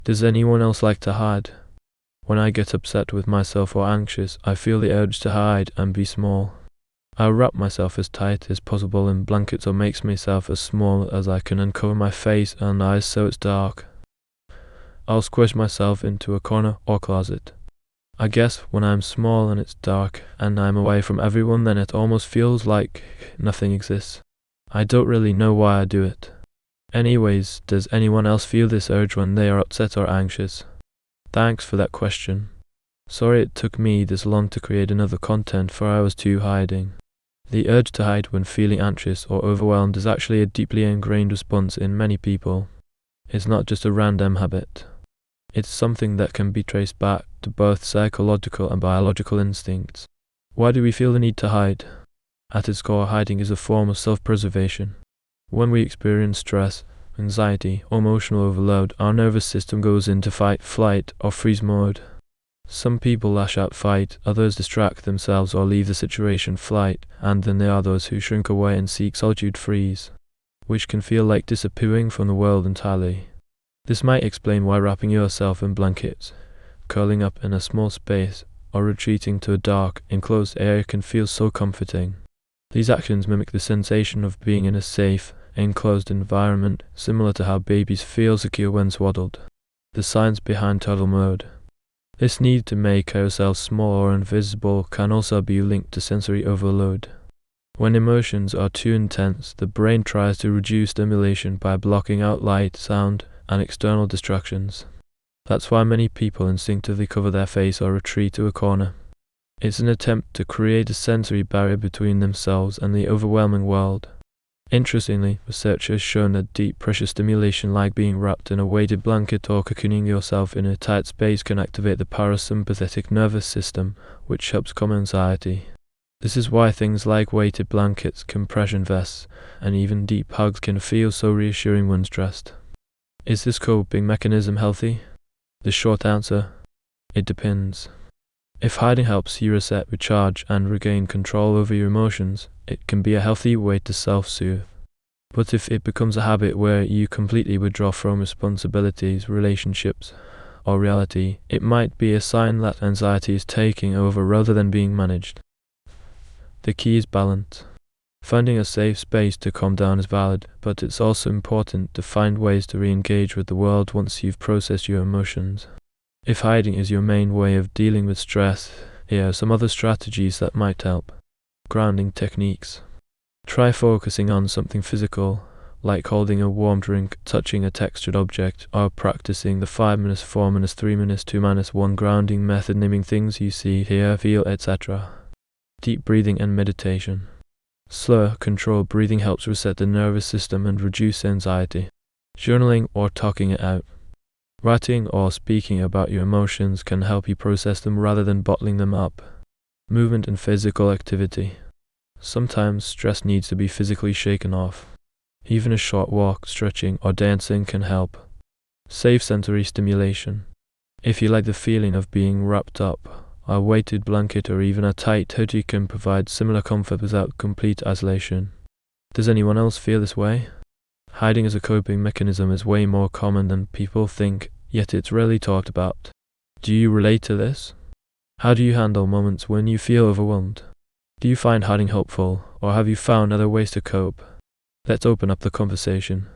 Does anyone else like to hide? When I get upset with myself or anxious, I feel the urge to hide and be small. I wrap myself as tight as possible in blankets or makes myself as small as I can and cover my face and eyes so it's dark. I'll squish myself into a corner or closet. I guess when I'm small and it's dark and I'm away from everyone, then it almost feels like nothing exists. I don't really know why I do it. Anyways, does anyone else feel this urge when they are upset or anxious? Thanks for that question. Sorry it took me this long to create another content, for I was too hiding. The urge to hide when feeling anxious or overwhelmed is actually a deeply ingrained response in many people. It's not just a random habit. It's something that can be traced back to both psychological and biological instincts. Why do we feel the need to hide? At its core, hiding is a form of self-preservation. When we experience stress, anxiety, or emotional overload, our nervous system goes into fight, flight, or freeze mode. Some people lash out fight, others distract themselves or leave the situation flight, and then there are those who shrink away and seek solitude freeze, which can feel like disappearing from the world entirely. This might explain why wrapping yourself in blankets, curling up in a small space, or retreating to a dark, enclosed area can feel so comforting. These actions mimic the sensation of being in a safe, enclosed environment, similar to how babies feel secure when swaddled. The science behind turtle mode. This need to make ourselves small or invisible can also be linked to sensory overload. When emotions are too intense, the brain tries to reduce stimulation by blocking out light, sound, and external distractions. That's why many people instinctively cover their face or retreat to a corner. It's an attempt to create a sensory barrier between themselves and the overwhelming world. Interestingly, research has shown that deep pressure stimulation, like being wrapped in a weighted blanket or cocooning yourself in a tight space, can activate the parasympathetic nervous system, which helps calm anxiety. This is why things like weighted blankets, compression vests, and even deep hugs can feel so reassuring when stressed. Is this coping mechanism healthy? The short answer: it depends. If hiding helps you reset, recharge, and regain control over your emotions, it can be a healthy way to self-soothe. But if it becomes a habit where you completely withdraw from responsibilities, relationships, or reality, it might be a sign that anxiety is taking over rather than being managed. The key is balance. Finding a safe space to calm down is valid, but it's also important to find ways to re-engage with the world once you've processed your emotions. If hiding is your main way of dealing with stress, here are some other strategies that might help. Grounding techniques. Try focusing on something physical, like holding a warm drink, touching a textured object, or practicing the 5 minutes, 4 minutes, 3 minutes, 2 minutes, 1 grounding method, naming things you see, hear, feel, etc. Deep breathing and meditation. Slow, controlled breathing helps reset the nervous system and reduce anxiety. Journaling or talking it out. Writing or speaking about your emotions can help you process them rather than bottling them up. Movement and physical activity. Sometimes stress needs to be physically shaken off. Even a short walk, stretching, or dancing can help. Safe sensory stimulation. If you like the feeling of being wrapped up, a weighted blanket or even a tight hoodie can provide similar comfort without complete isolation. Does anyone else feel this way? Hiding as a coping mechanism is way more common than people think, yet it's rarely talked about. Do you relate to this? How do you handle moments when you feel overwhelmed? Do you find hiding helpful, or have you found other ways to cope? Let's open up the conversation.